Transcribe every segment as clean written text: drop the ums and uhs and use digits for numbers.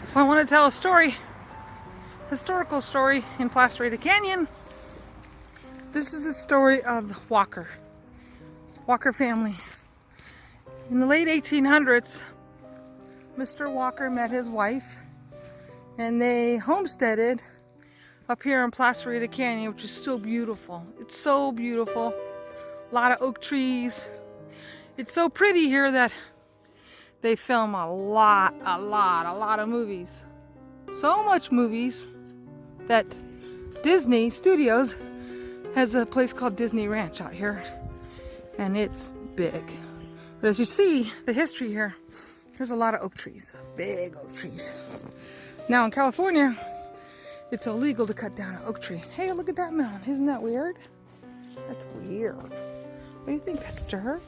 So I want to tell a story, historical story in Placerita Canyon. This is the story of the Walker family. In the late 1800s, Mr. Walker met his wife and they homesteaded up here in Placerita Canyon, which is so beautiful. It's so beautiful. A lot of oak trees. It's so pretty here that they film a lot of movies. So much movies that Disney Studios has a place called Disney Ranch out here, and it's big. But as you see, the history here, there's a lot of oak trees, big oak trees. Now in California, it's illegal to cut down an oak tree. Hey, look at that mountain. Isn't that weird? That's weird. What do you think? That's dirt?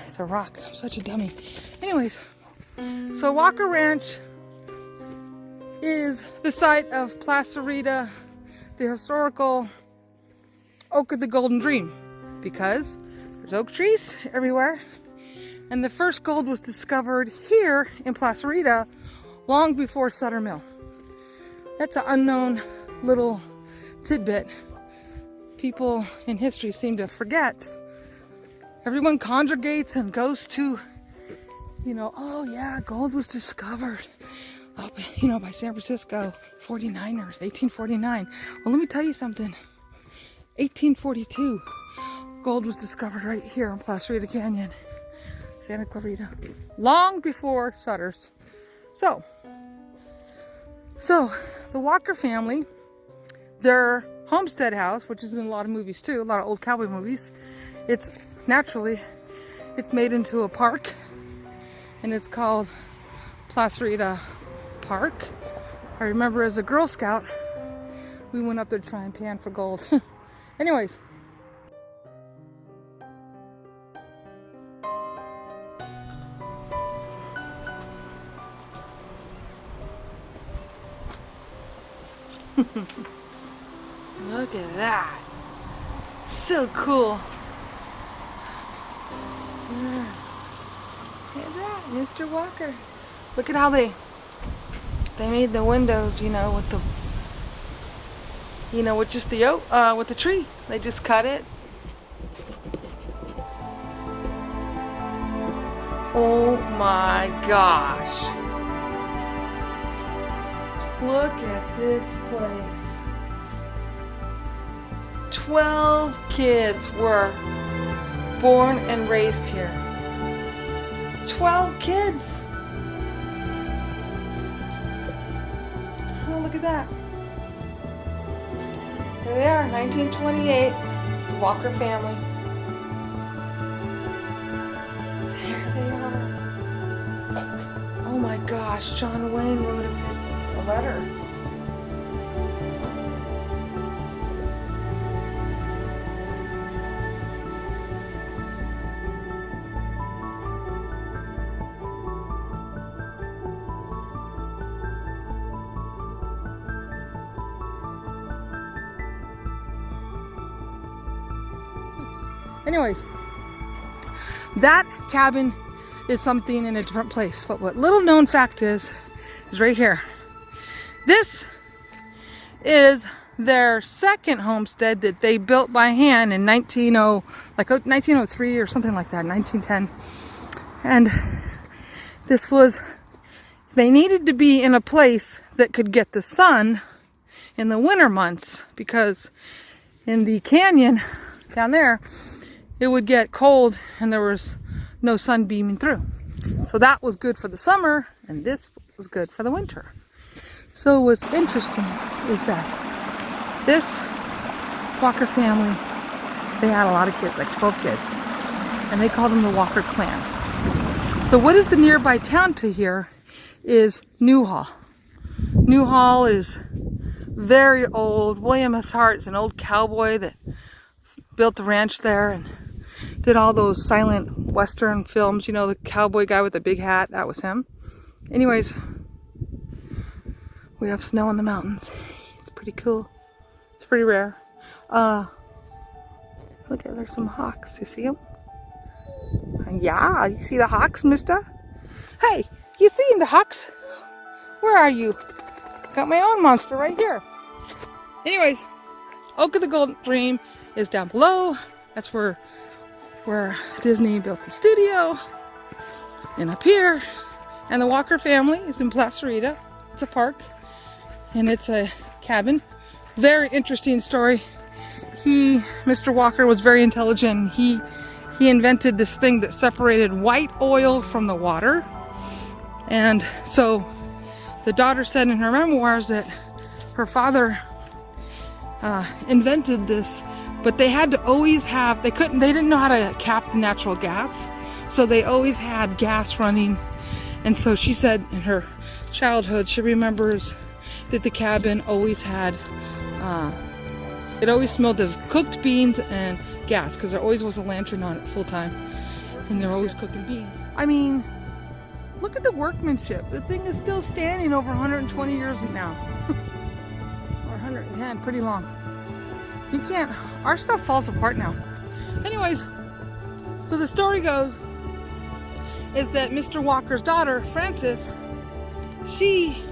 It's a rock. I'm such a dummy. Anyways, so Walker Ranch is the site of Placerita, the historical Oak of the Golden Dream, because there's oak trees everywhere, and the first gold was discovered here in Placerita long before Sutter Mill. That's an unknown little tidbit people in history seem to forget. Everyone congregates and goes to, oh yeah, gold was discovered up, by San Francisco, 49ers, 1849. Well, let me tell you something. 1842, gold was discovered right here in Placerita Canyon, Santa Clarita, long before Sutter's. So the Walker family, their homestead house, which is in a lot of movies too, a lot of old cowboy movies, it's made into a park, and it's called Placerita Park. I remember as a Girl Scout, we went up there to try and pan for gold. Anyways. Look at that. So cool. Look at that, Mr. Walker. Look at how they made the windows, with the, with just the oak, with the tree. They just cut it. Oh my gosh. Look at this place. 12 kids were born and raised here. 12 kids. Oh, look at that. There they are, 1928, the Walker family. There they are. Oh my gosh, John Wayne wrote a letter. Anyways, that cabin is something in a different place. But what little known fact is right here. This is their second homestead that they built by hand in 1903 or something like that, 1910. And they needed to be in a place that could get the sun in the winter months, because in the canyon down there, it would get cold and there was no sun beaming through. So that was good for the summer, and this was good for the winter. So what's interesting is that this Walker family, they had a lot of kids, like 12 kids, and they called them the Walker clan. So what is the nearby town to here is Newhall. Newhall is very old. William S. Hart is an old cowboy that built the ranch there and did all those silent western films. The cowboy guy with the big hat, that was him. Anyways, we have snow on the mountains. It's pretty cool. It's pretty rare. Look at, there's some hawks. You see them? Yeah, you see the hawks, mister? Hey, you seen the hawks? Where are you? Got my own monster right here. Anyways, Oak of the Golden Dream is down below. That's where Disney built the studio. And up here. And the Walker family is in Placerita. It's a park. And it's a cabin. Very interesting story. Mr. Walker, was very intelligent. He invented this thing that separated white oil from the water. And so the daughter said in her memoirs that her father invented this, but they had to always have, they didn't know how to cap the natural gas, so they always had gas running. And so she said in her childhood, she remembers that the cabin always had, it always smelled of cooked beans and gas, because there always was a lantern on it full time, and they're always cooking beans. I mean, look at the workmanship. The thing is still standing over 120 years now. Or 110, pretty long. You can't, our stuff falls apart now. Anyways, so the story goes is that Mr. Walker's daughter, Frances, she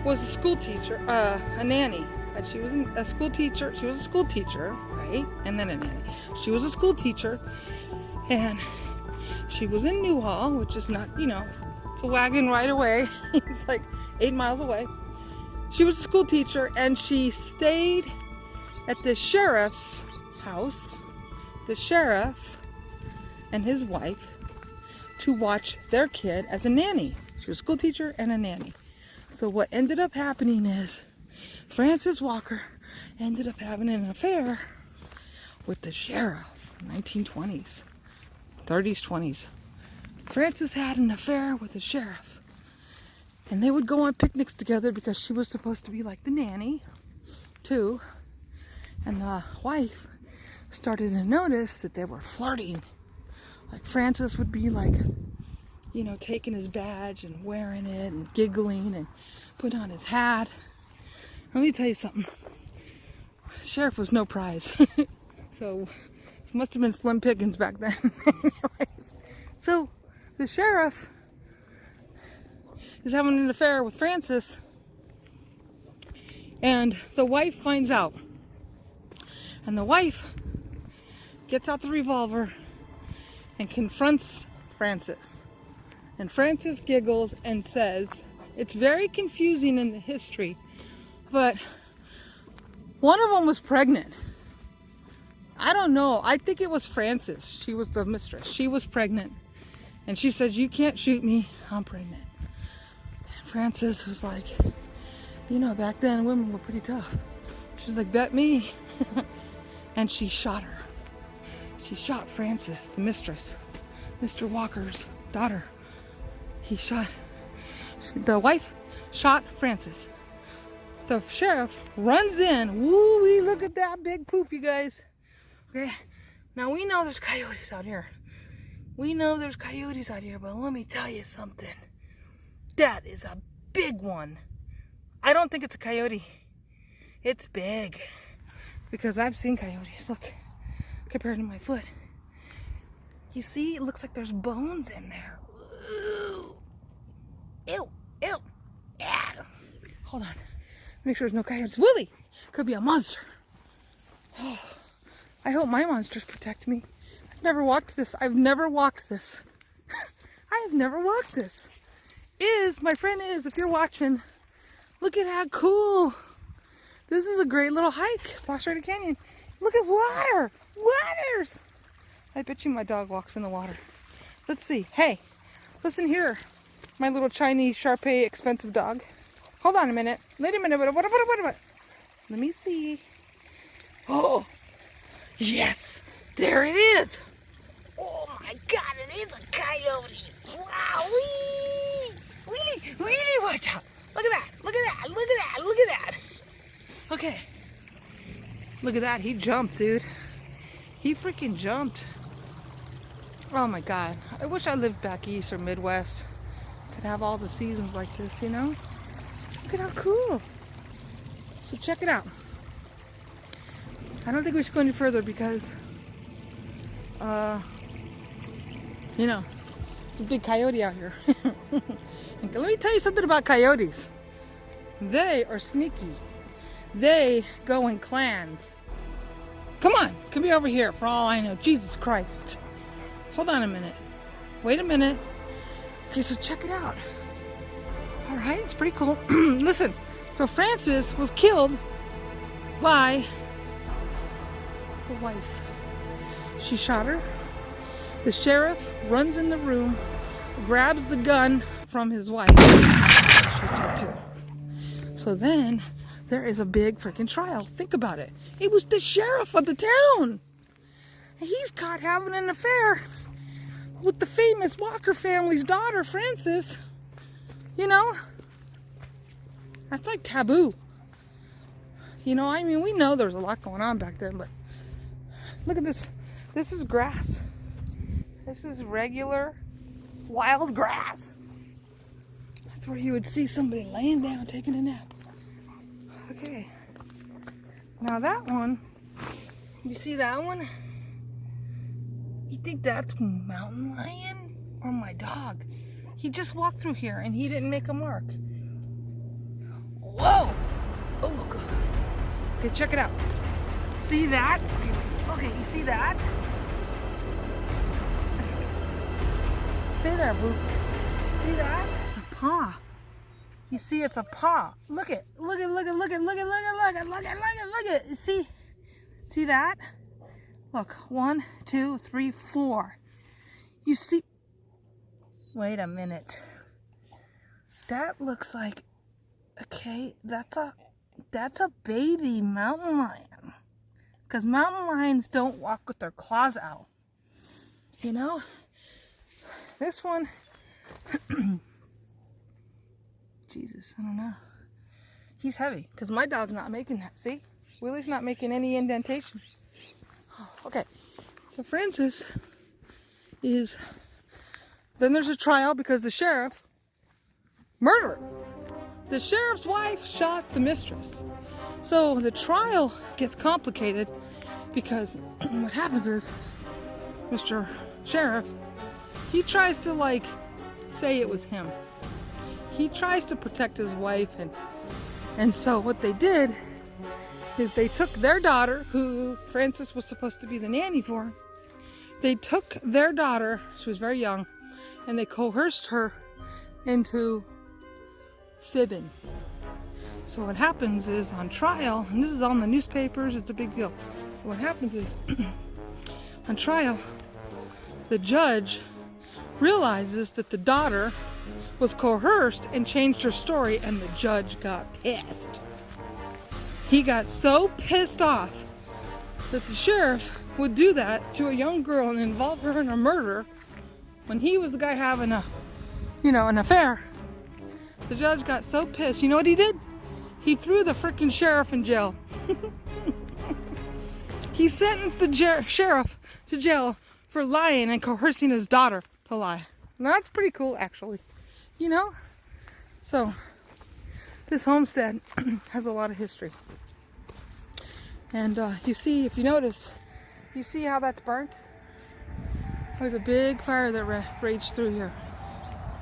was a school teacher, a nanny. But she was a school teacher. She was a school teacher, right? And then a nanny. She was a school teacher, and she was in Newhall, which is not, you know, it's a wagon ride away. It's like 8 miles away. She was a school teacher, and she stayed at the sheriff's house, the sheriff and his wife, to watch their kid as a nanny. She was a school teacher and a nanny. So what ended up happening is Frances Walker ended up having an affair with the sheriff in the 1920s, 30s, 20s. Frances had an affair with the sheriff. And they would go on picnics together because she was supposed to be like the nanny, too. And the wife started to notice that they were flirting. Like Frances would be like, you know, taking his badge and wearing it and giggling and putting on his hat. Let me tell you something. The sheriff was no prize. So it must have been slim pickings back then. Anyways, so the sheriff is having an affair with Frances, and the wife finds out. And the wife gets out the revolver and confronts Frances. And Frances giggles and says, it's very confusing in the history, but one of them was pregnant. I don't know. I think it was Frances. She was the mistress. She was pregnant. And she said, you can't shoot me. I'm pregnant. And Frances was like, you know, back then women were pretty tough. She was like, bet me. And she shot her. She shot Frances, the mistress, Mr. Walker's daughter. The wife shot Frances. The sheriff runs in. Woo-wee, look at that big poop, you guys. Okay, now we know there's coyotes out here. We know there's coyotes out here, but let me tell you something. That is a big one. I don't think it's a coyote. It's big. Because I've seen coyotes. Look, compared to my foot. You see, it looks like there's bones in there. Ooh. Ew, ew. Yeah. Hold on. Make sure there's no coyotes. Willie! Could be a monster. Oh, I hope my monsters protect me. I've never walked this. I have never walked this. My friend is, if you're watching, look at how cool. This is a great little hike. Placerita Canyon. Look at water. Waters. I bet you my dog walks in the water. Let's see. Hey, listen here. My little Chinese Shar-Pei expensive dog. Hold on a minute. Wait a minute. What? Let me see. Oh, yes. There it is. Oh my God, it is a coyote. Wow. Wee. Watch out. Look at that. Okay. Look at that. He jumped, dude. He freaking jumped. Oh my God. I wish I lived back east or Midwest. Could have all the seasons like this, you know? Look at how cool. So check it out. I don't think we should go any further because, you know, It's a big coyote out here. And let me tell you something about coyotes. They are sneaky. They go in clans. Come on, come be over here for all I know. Jesus Christ. Hold on a minute. Wait a minute. Okay, so check it out. All right, it's pretty cool. Listen, so Frances was killed by the wife. She shot her. The sheriff runs in the room, grabs the gun from his wife, shoots her too. So then there is a big freaking trial. Think about it. It was the sheriff of the town. And he's caught having an affair with the famous Walker family's daughter, Frances. You know, that's like taboo. You know, I mean, we know there's a lot going on back then, but look at this. This is grass. This is regular wild grass. That's where you would see somebody laying down taking a nap. Okay. Now that one, you see that one? You think that's mountain lion or my dog? He just walked through here and he didn't make a mark. Whoa! Oh, God. Okay, check it out. See that? Okay, you see that? Stay there, boo. See that? It's a paw. You see, it's a paw. Look it. Look it, look it, look it, look it, look it, look it, look it, look it, look it. See? See that? Look, 1, 2, 3, 4. You see? Wait a minute. That looks like, okay, that's a baby mountain lion. Because mountain lions don't walk with their claws out. You know? This one, Jesus, I don't know. He's heavy, because my dog's not making that, see? Willie's not making any indentation. Okay, so Frances is, then there's a trial because the sheriff murdered her. The sheriff's wife shot the mistress. So the trial gets complicated because what happens is Mr. Sheriff, he tries to like say it was him. He tries to protect his wife and so what they did is they took their daughter, who Frances was supposed to be the nanny for. They took their daughter, she was very young, and they coerced her into fibbing. So what happens is on trial, and this is on the newspapers, it's a big deal. So what happens is on trial, the judge realizes that the daughter was coerced and changed her story, and the judge got pissed. He got so pissed off that the sheriff would do that to a young girl and involve her in a murder when he was the guy having an affair. The judge got so pissed. You know what he did? He threw the freaking sheriff in jail. He sentenced the sheriff to jail for lying and coercing his daughter to lie. And that's pretty cool, actually. You know? So, this homestead has a lot of history. And you see, if you notice, you see how that's burnt? There's a big fire that raged through here.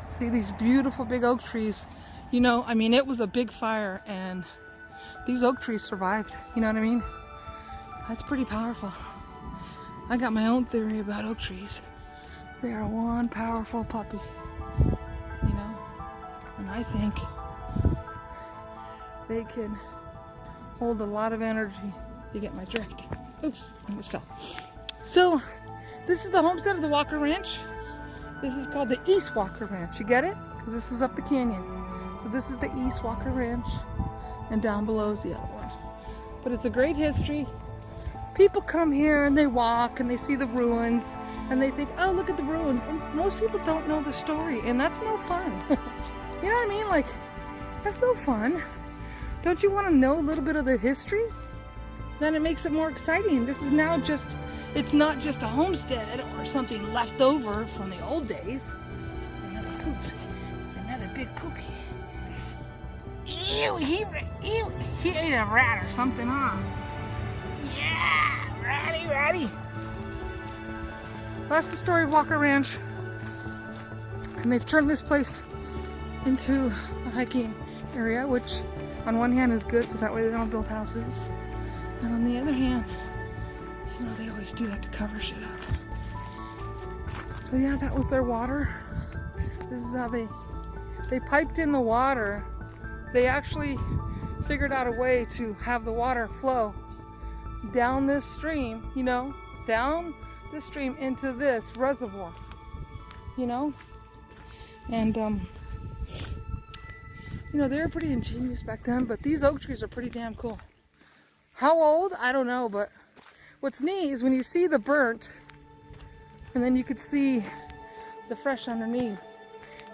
See these beautiful big oak trees? You know, I mean, it was a big fire and these oak trees survived. You know what I mean? That's pretty powerful. I got my own theory about oak trees. They are one powerful puppy. You know? And I think they can hold a lot of energy. You get my drift. Oops, I almost fell. So, this is the homestead of the Walker Ranch. This is called the East Walker Ranch. You get it? Because this is up the canyon. So this is the East Walker Ranch, and down below is the other one. But it's a great history. People come here and they walk and they see the ruins and they think, oh, look at the ruins. And most people don't know the story, and that's no fun. You know what I mean? Like, that's no fun. Don't you want to know a little bit of the history? Then it makes it more exciting. This is now just, it's not just a homestead or something left over from the old days. Another poop. Another big poopy. Ew, he ate a rat or something, huh? Yeah, ratty. So that's the story of Walker Ranch. And they've turned this place into a hiking area, which on one hand is good, so that way they don't build houses. And on the other hand, you know, they always do that to cover shit up. So yeah, that was their water. This is how they piped in the water. They actually figured out a way to have the water flow down this stream, you know, down this stream into this reservoir, you know. And you know, they were pretty ingenious back then, but these oak trees are pretty damn cool. How old? I don't know, but what's neat is when you see the burnt and then you could see the fresh underneath.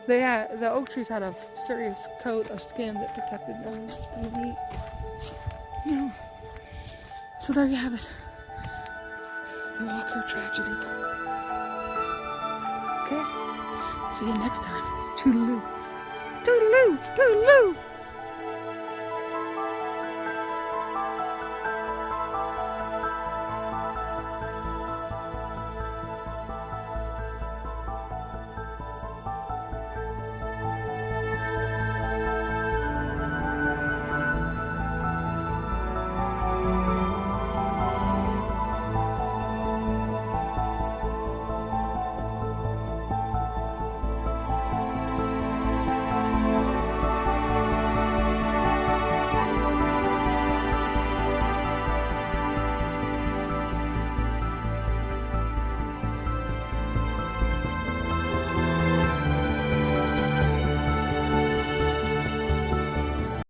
The oak trees had a serious coat of skin that protected them. It's pretty neat. You know. So there you have it. The Walker tragedy. Okay? See you next time. Toodaloo. Toodaloo! Toodaloo!